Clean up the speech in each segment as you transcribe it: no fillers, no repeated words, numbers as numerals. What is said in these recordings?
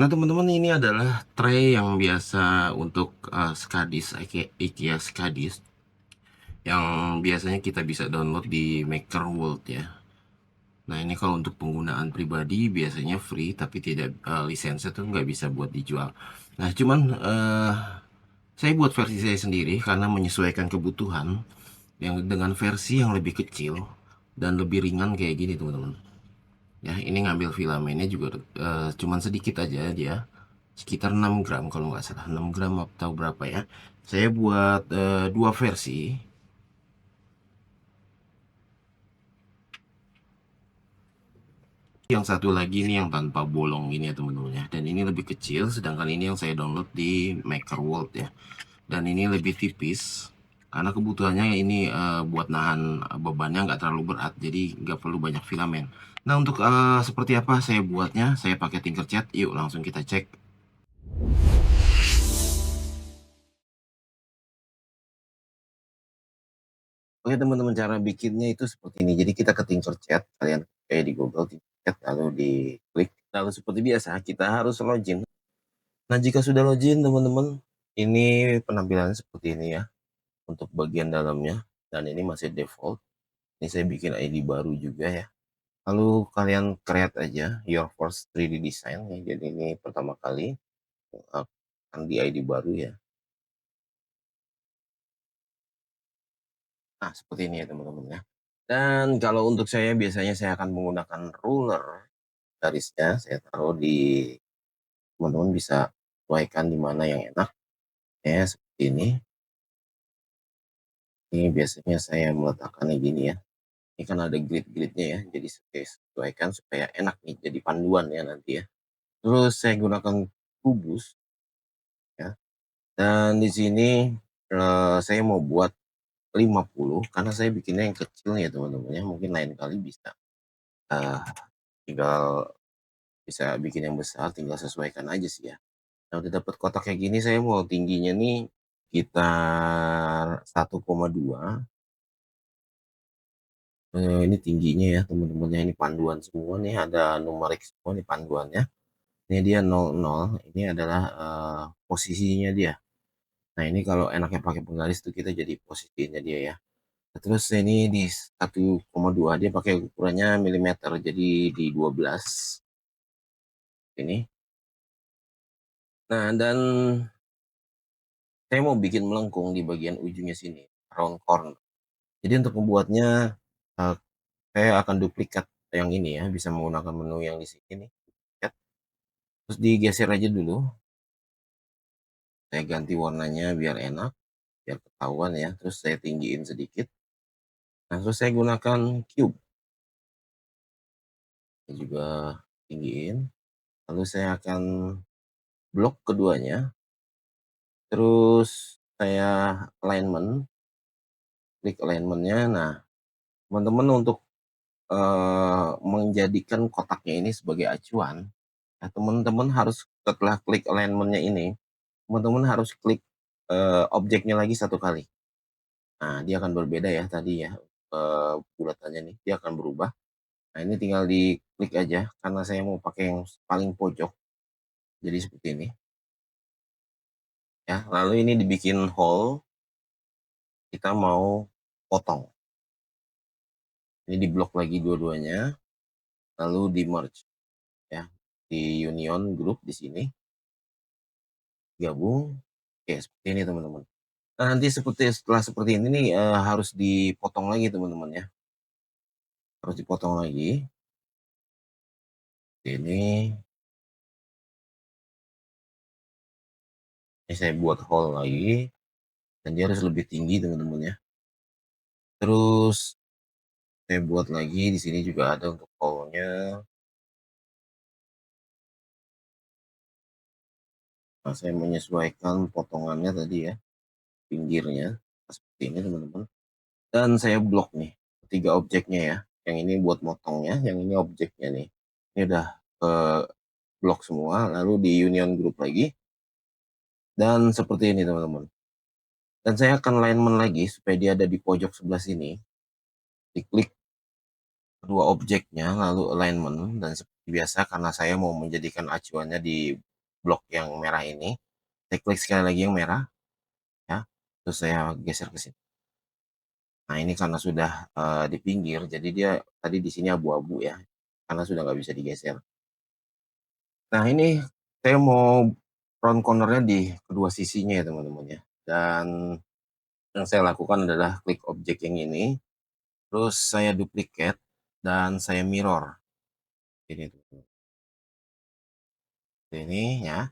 Nah, teman-teman, ini adalah tray yang biasa untuk SCADIS, IKEA SCADIS, yang biasanya kita bisa download di Maker World ya. Nah, ini kalau untuk penggunaan pribadi biasanya free, tapi tidak lisensi tuh nggak bisa buat dijual. Nah, cuman saya buat versi saya sendiri karena menyesuaikan kebutuhan yang dengan versi yang lebih kecil dan lebih ringan kayak gini, teman-teman. Ya, ini ngambil filamennya juga cuman sedikit aja dia. Sekitar 6 gram kalau nggak salah, 6 gram atau berapa ya. Saya buat dua versi. Yang satu lagi ini yang tanpa bolong ini ya, teman-teman ya. Dan ini lebih kecil, sedangkan ini yang saya download di Maker World ya. Dan ini lebih tipis karena kebutuhannya ini buat nahan bebannya nggak terlalu berat, jadi nggak perlu banyak filamen. Nah, untuk seperti apa saya buatnya, saya pakai Tinkercad. Yuk langsung kita cek. Oke, teman-teman, cara bikinnya itu seperti ini. Jadi kita ke Tinkercad, kalian kayak di Google Tinkercad, lalu diklik. Lalu seperti biasa kita harus login. Nah, jika sudah login, teman-teman, ini penampilannya seperti ini ya untuk bagian dalamnya, dan ini masih default. Ini saya bikin ID baru juga ya. Lalu kalian create aja your first 3D design ya. Jadi ini pertama kali akan di ID baru ya. Nah, seperti ini ya, teman-teman ya. Dan kalau untuk saya biasanya saya akan menggunakan ruler, garisnya saya taruh di, teman-teman bisa sesuaikan di mana yang enak ya, seperti ini. Ini biasanya saya meletakkannya gini ya. Ini kan ada grid-gridnya ya, jadi saya sesuaikan supaya enak nih jadi panduan ya nanti ya. Terus saya gunakan kubus ya. Dan di sini saya mau buat 50 karena saya bikinnya yang kecil ya, teman-teman ya. Mungkin lain kali bisa tinggal bisa bikin yang besar, tinggal sesuaikan aja sih ya. Nah, udah dapat kotak kayak gini, saya mau tingginya nih sekitar 1,2. Ini tingginya ya, teman-teman ya. Ini panduan semua nih, ada numerik semua nih panduannya. Ini dia 00, ini adalah posisinya dia. Nah, ini kalau enaknya pakai penggaris tuh kita jadi posisinya dia ya. Nah, terus ini di 1,2 dia pakai ukurannya milimeter, jadi di 12 ini. Nah, dan saya mau bikin melengkung di bagian ujungnya sini, round corner. Jadi untuk membuatnya eh, saya akan duplikat yang ini ya, bisa menggunakan menu yang di sini nih. Terus digeser aja dulu. Saya ganti warnanya biar enak, biar ketahuan ya. Terus saya tinggiin sedikit. Nah, terus saya gunakan cube. Saya juga tinggiin. Lalu saya akan blok keduanya. Terus saya alignment, klik alignmentnya. Nah, teman-teman, untuk menjadikan kotaknya ini sebagai acuan, nah, teman-teman harus setelah klik alignmentnya ini, teman-teman harus klik objeknya lagi satu kali. Nah, dia akan berbeda ya tadi ya, bulatannya nih, dia akan berubah. Nah, ini tinggal diklik aja, karena saya mau pakai yang paling pojok, jadi seperti ini ya. Lalu ini dibikin hole, kita mau potong. Ini diblok lagi dua-duanya, lalu di merge ya, di union group di sini, gabung. Oke, seperti ini, teman-teman. Nah, nanti setelah seperti ini nih harus dipotong lagi, teman-teman ya. Harus dipotong lagi. Ini saya buat hole lagi, dan dia harus lebih tinggi, teman-teman ya. Terus saya buat lagi di sini juga ada untuk hole-nya. Nah, saya menyesuaikan potongannya tadi ya, pinggirnya seperti ini, teman-teman. Dan saya blok nih tiga objeknya ya. Yang ini buat motongnya, yang ini objeknya nih. Ini udah ke blok semua, lalu di union group lagi. Dan seperti ini, teman-teman. Dan saya akan alignment lagi supaya dia ada di pojok sebelah sini. Diklik kedua objeknya, lalu alignment, dan seperti biasa karena saya mau menjadikan acuannya di blok yang merah ini, saya klik sekali lagi yang merah ya, terus saya geser ke sini. Nah ini karena sudah, di pinggir jadi dia tadi di sini abu-abu ya, karena sudah nggak bisa digeser. Nah ini saya mau front corner-nya di kedua sisinya ya teman-teman ya, dan yang saya lakukan adalah klik objek yang ini, terus saya duplicate dan saya mirror, ini tuh, ini ya.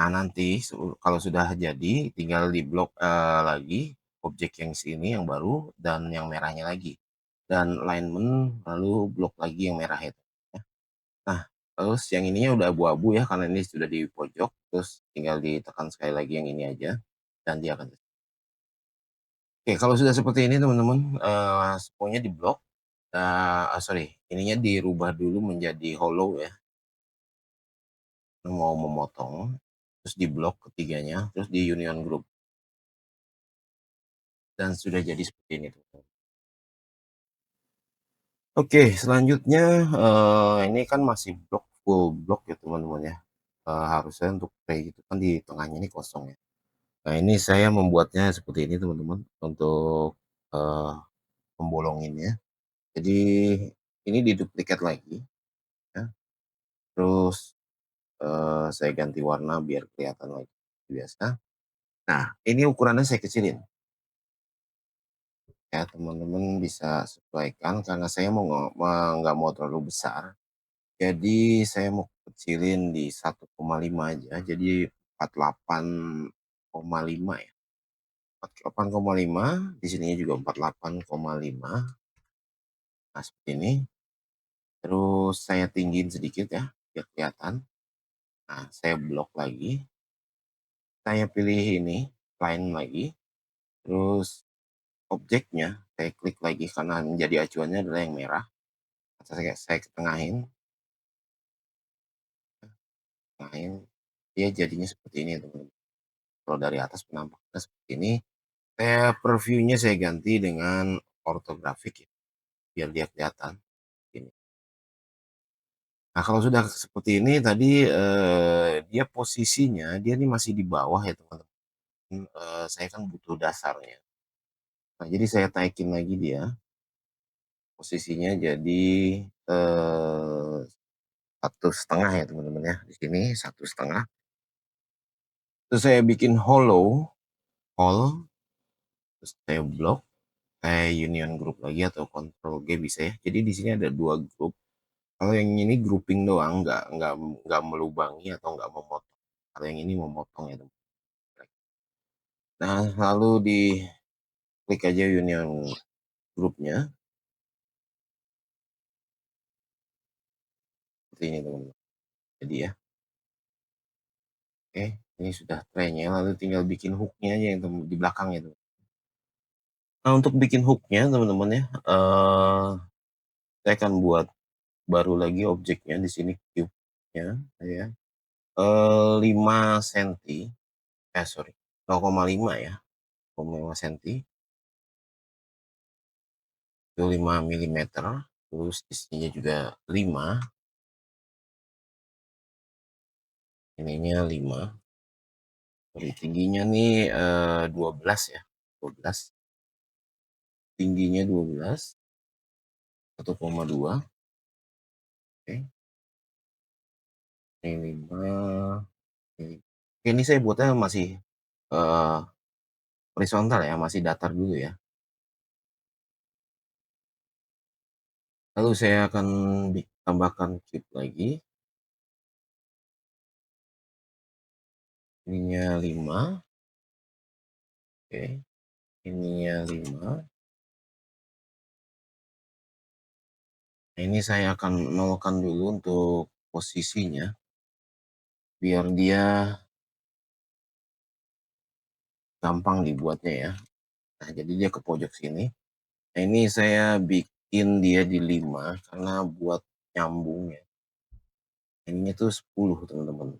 Nah nanti kalau sudah jadi tinggal di-blok, lagi objek yang sini yang baru dan yang merahnya lagi, dan alignment lalu blok lagi yang merah itu ya. Nah terus yang ininya udah abu-abu ya karena ini sudah di pojok, terus tinggal ditekan sekali lagi yang ini aja dan dia akan oke kalau sudah seperti ini teman-teman, semuanya diblok, sorry ininya dirubah dulu menjadi hollow ya, mau memotong, terus diblok ketiganya, terus di union group. Dan sudah jadi seperti ini tuh. Oke selanjutnya, ini kan masih blok, full blok ya teman-teman ya, harusnya untuk tray itu kan di tengahnya ini kosong ya. Nah ini saya membuatnya seperti ini teman-teman untuk, eee, membolonginnya. Jadi ini diduplikat lagi ya, terus, saya ganti warna biar kelihatan lagi biasa. Nah ini ukurannya saya kecilin ya teman-teman bisa sesuaikan karena saya mau nggak mau terlalu besar. Jadi saya mau kecilin di 1,5 aja, jadi 48,5 ya, 48,5, di sininya juga 48,5, nah seperti ini. Terus saya tinggiin sedikit ya, biar kelihatan. Nah saya blok lagi, saya pilih ini, line lagi, terus objeknya saya klik lagi karena menjadi acuannya adalah yang merah, saya ketengahin, tengahin, dia jadinya seperti ini teman-teman. Kalau dari atas penampakannya seperti ini. Saya preview-nya saya ganti dengan ortografik ya, biar dia kelihatan, gini. Nah kalau sudah seperti ini tadi, dia posisinya dia ini masih di bawah ya teman-teman, saya kan butuh dasarnya. Nah jadi saya naikin lagi dia, posisinya jadi, 1,5 ya teman-teman ya, di sini 1,5. Terus saya bikin hollow, hole, terus saya blok, saya union group lagi atau control G bisa ya. Jadi di sini ada 2 grup. Kalau yang ini grouping doang, nggak melubangi atau nggak memotong. Kalau yang ini memotong ya, teman. Nah, lalu diklik aja union grupnya, seperti ini teman-teman. Jadi ya, oke, ini sudah tray-nya, lalu tinggal bikin hook-nya aja yang di belakang itu. Nah, untuk bikin hook-nya teman-teman ya, saya akan buat baru lagi objeknya di sini cube-nya ya, 5 senti, sorry, 0,5 ya, 0,5 senti. Itu 5 milimeter, terus di sininya juga 5, ininya 5, sorry tingginya nih, 12 ya, 12, tingginya 12, 1,2, oke, ini 5, ini oke ini saya buatnya masih, eee, horizontal ya, masih datar dulu ya. Lalu saya akan tambahkan cube lagi, ininya 5, oke, ininya 5. Nah ini saya akan nolkan dulu untuk posisinya, biar dia gampang dibuatnya ya. Nah, jadi dia ke pojok sini. Nah, ini saya bikin dia di 5 karena buat nyambungnya. Ininya tuh 10 teman-teman,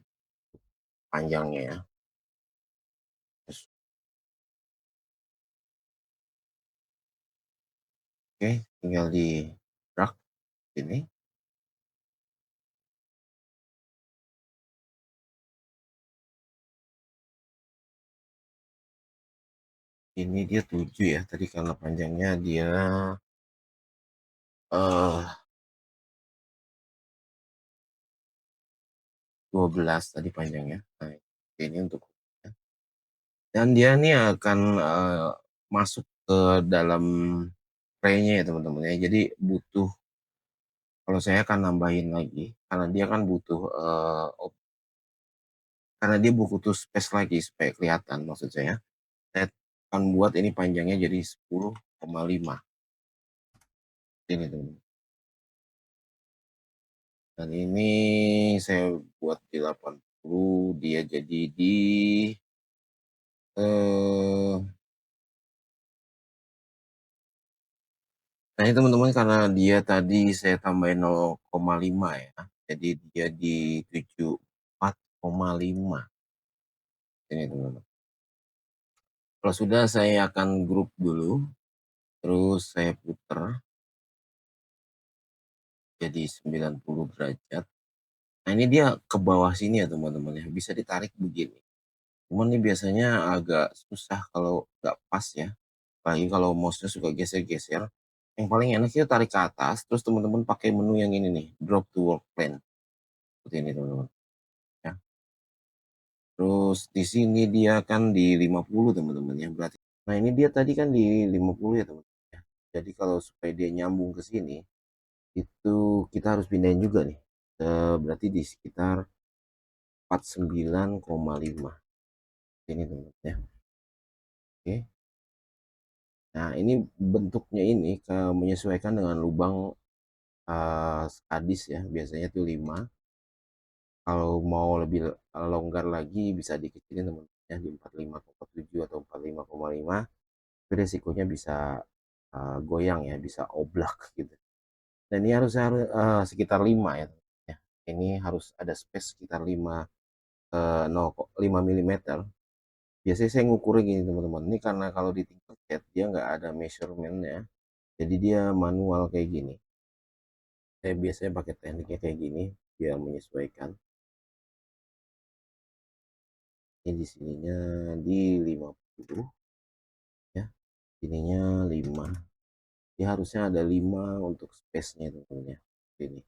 panjangnya ya. Terus oke, tinggal di drag sini. Ini dia 7 ya, tadi karena panjangnya dia, eee, 12 tadi panjangnya. Nah, ini untuk dan dia nih akan, masuk ke dalam tray-nya ya teman-teman ya. Jadi butuh kalau saya akan nambahin lagi, karena dia kan butuh, karena dia butuh space lagi supaya kelihatan maksud saya akan buat ini panjangnya jadi 10,5 ini teman. Dan ini saya buat di 80, dia jadi di, eee, nah ini teman-teman karena dia tadi saya tambahin 0,5 ya, jadi dia di 74,5 ini teman-teman. Kalau sudah saya akan grup dulu, terus saya puter jadi 90 derajat. Nah ini dia ke bawah sini ya teman-teman ya, bisa ditarik begini. Cuman nih biasanya agak susah kalau nggak pas ya, apalagi kalau mouse-nya suka geser-geser. Yang paling enak itu tarik ke atas, terus teman-teman pakai menu yang ini nih, drop to work plan, seperti ini teman-teman, ya. Terus di sini dia kan di 50 teman-teman ya, berarti nah ini dia tadi kan di 50 ya teman, ya. Jadi kalau supaya dia nyambung ke sini, itu kita harus pindahin juga nih, berarti di sekitar 49,5 ini teman-teman ya, oke. Nah ini bentuknya ini menyesuaikan dengan lubang, SCADIS ya, biasanya tuh 5. Kalau mau lebih, longgar lagi bisa dikecilin teman-teman ya, di 45,7 atau 45,5, tapi resikonya bisa, goyang ya, bisa oblak gitu. Dan ini harus harus, sekitar 5 ya, ya. Ini harus ada space sekitar 5, 5 milimeter. Biasanya saya ngukurnya gini teman-teman, ini karena kalau di Tinkercad dia nggak ada measurement-nya, jadi dia manual kayak gini. Saya biasanya pakai tekniknya kayak gini, biar menyesuaikan. Ini di sininya di 50 ya, ininya 5. Dia harusnya ada 5 untuk space-nya teman-teman ya. Ini.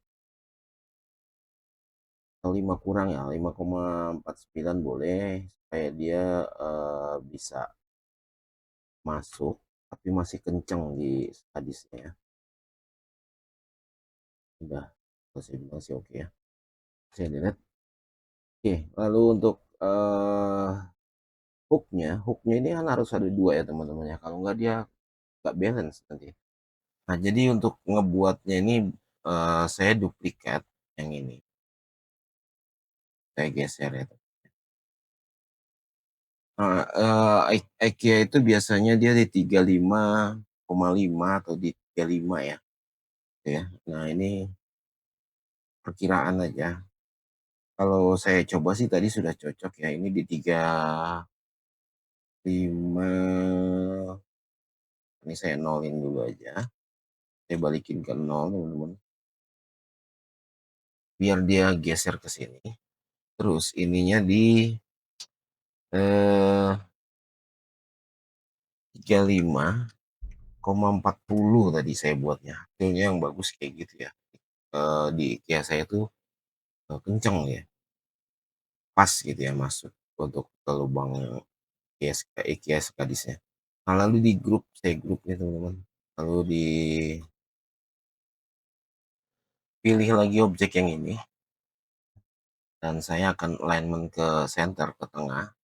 Kalau 5 kurang ya, 5,49 boleh supaya dia bisa masuk tapi masih kenceng di hadisnya ya. Udah, kalau saya bilang sih oke ya. Saya lihat. Oke, lalu untuk hooknya ini kan harus ada dua ya teman-teman ya. Kalau nggak dia nggak balance nanti. Nah, jadi untuk ngebuatnya ini, saya duplikat yang ini, saya geser ya. Heeh, IKEA itu biasanya dia di 35,5 atau di 35 ya, gitu ya. Nah, ini perkiraan aja. Kalau saya coba sih tadi sudah cocok ya, ini di 35, ini saya nolin dulu aja, saya balikin ke 0 teman-teman, biar dia geser ke sini. Terus ininya di, eee, 35,40 tadi saya buatnya, hasilnya yang bagus kayak gitu ya. Di IKEA saya tuh, kenceng ya, pas gitu ya masuk untuk ke lubang IKEA SKADISnya. Nah lalu di grup, saya grup nih teman-teman, lalu dipilih lagi objek yang ini, dan saya akan alignment ke center, ke tengah,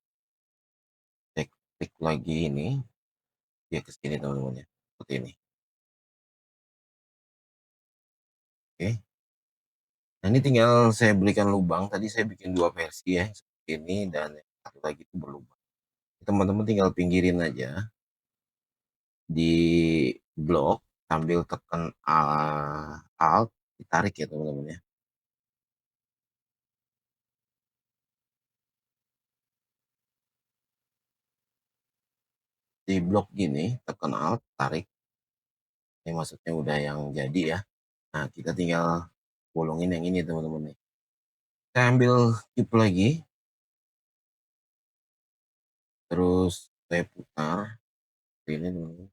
saya klik lagi ini, dia ke sini teman-teman ya, seperti ini, oke. Nah ini tinggal saya berikan lubang, tadi saya bikin 2 versi ya, seperti ini dan yang satu lagi itu berlubang. Teman-teman tinggal pinggirin aja di blok sambil tekan, Alt, ditarik ya teman-teman ya. Di blok gini, tekan Alt, tarik, ini maksudnya udah yang jadi ya. Nah kita tinggal bolongin yang ini teman-teman nih. Saya ambil tip lagi, terus saya putar, ini teman-teman.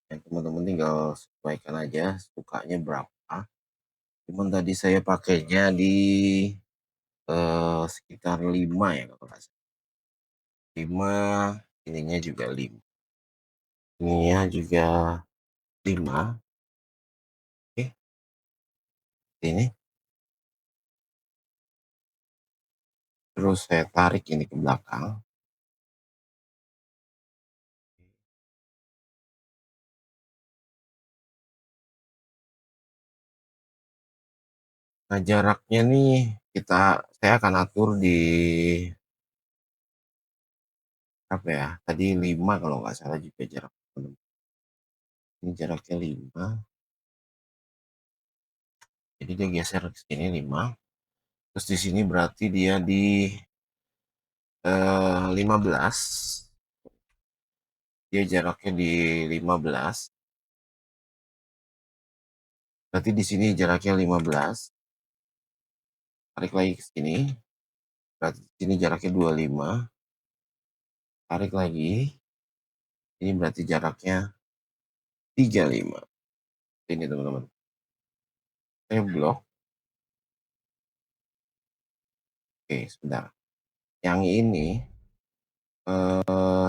Ya teman-teman tinggal sesuaikan aja sukanya berapa. Cuman tadi saya pakainya di, sekitar 5 ya kalau nggak salah. 5, ininya juga 5, ininya juga 5, oke, ini. Terus saya tarik ini ke belakang. Nah jaraknya nih saya akan atur di apa ya, tadi 5 kalau nggak salah juga jarak teman-teman. Ini jaraknya 5, jadi dia geser ke sini 5, terus di sini berarti dia di, 15, dia jaraknya di 15, berarti di sini jaraknya 15, tarik lagi ke sini, berarti di sini jaraknya 25, tarik lagi, ini berarti jaraknya 35. Ini teman-teman, saya blok, oke sebentar, yang ini,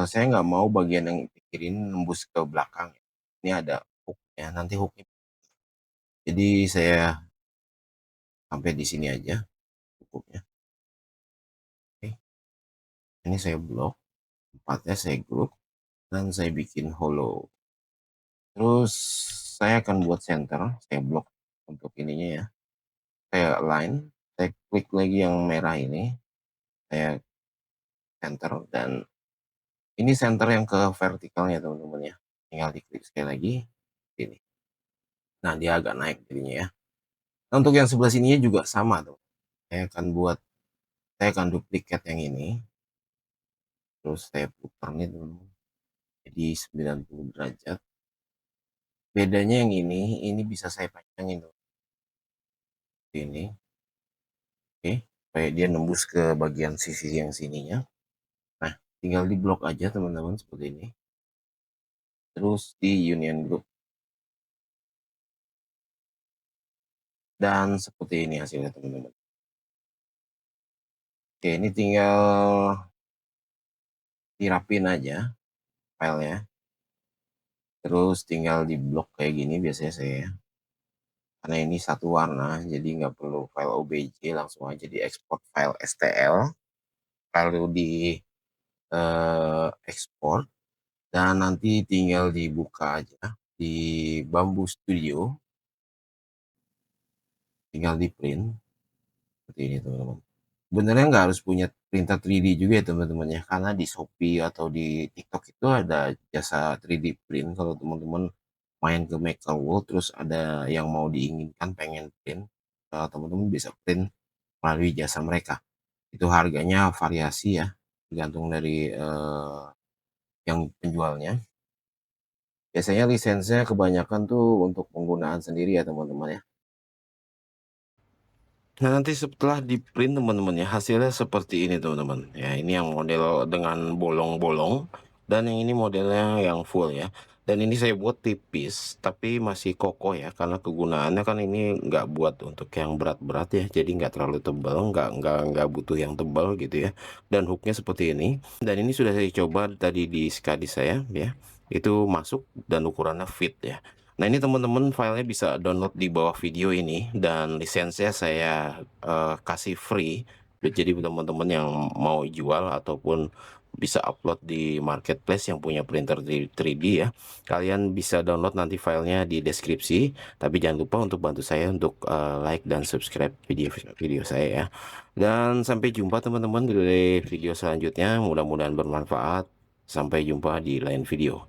saya nggak mau bagian yang kiri ini nembus ke belakang, ini ada hook-nya, nanti hook-nya, jadi saya sampai di sini aja cukupnya. Oke, ini saya blok, empatnya saya grup, dan saya bikin hollow. Terus saya akan buat center, saya blok untuk ininya ya, saya align, saya klik lagi yang merah ini, saya center, dan ini center yang ke vertikalnya teman-teman ya, tinggal diklik sekali lagi, ini. Nah dia agak naik jadinya ya. Nah untuk yang sebelah sininya juga sama tuh, saya akan duplikat yang ini, terus saya putar nih teman-teman, jadi 90 derajat. Bedanya yang ini bisa saya panjangin tuh, ini, oke, supaya dia nembus ke bagian sisi yang sininya. Nah, tinggal di blok aja teman-teman seperti ini. Terus di union group. Dan seperti ini hasilnya teman-teman. Oke, ini tinggal dirapin aja filenya. Terus tinggal di blok kayak gini biasanya saya. Karena ini satu warna, jadi nggak perlu file OBJ, langsung aja di export file STL. Lalu di ekspor. Dan nanti tinggal dibuka aja di Bamboo Studio. Tinggal di print. Seperti ini teman-teman. Sebenarnya nggak harus punya printer 3D juga ya teman-teman ya, karena di Shopee atau di TikTok itu ada jasa 3D print. Kalau teman-teman main ke Makerworld terus ada yang mau diinginkan pengen print, teman-teman bisa print melalui jasa mereka. Itu harganya variasi ya, tergantung dari yang penjualnya. Biasanya lisensinya kebanyakan tuh untuk penggunaan sendiri ya teman-teman ya. Nah, nanti setelah di-print teman-teman ya, hasilnya seperti ini teman-teman. Ya, ini yang model dengan bolong-bolong dan yang ini modelnya yang full ya. Dan ini saya buat tipis tapi masih kokoh ya, karena kegunaannya kan ini nggak buat untuk yang berat-berat ya. Jadi nggak terlalu tebal, nggak butuh yang tebal gitu ya. Dan hooknya seperti ini. Dan ini sudah saya coba tadi di SCADI saya ya. Itu masuk dan ukurannya fit ya. Nah ini teman-teman filenya bisa download di bawah video ini, dan lisensinya saya kasih free. Jadi teman-teman yang mau jual ataupun bisa upload di marketplace yang punya printer 3D ya, kalian bisa download nanti filenya di deskripsi. Tapi jangan lupa untuk bantu saya untuk like dan subscribe video saya ya. Dan sampai jumpa teman-teman di video selanjutnya, mudah-mudahan bermanfaat. Sampai jumpa di lain video.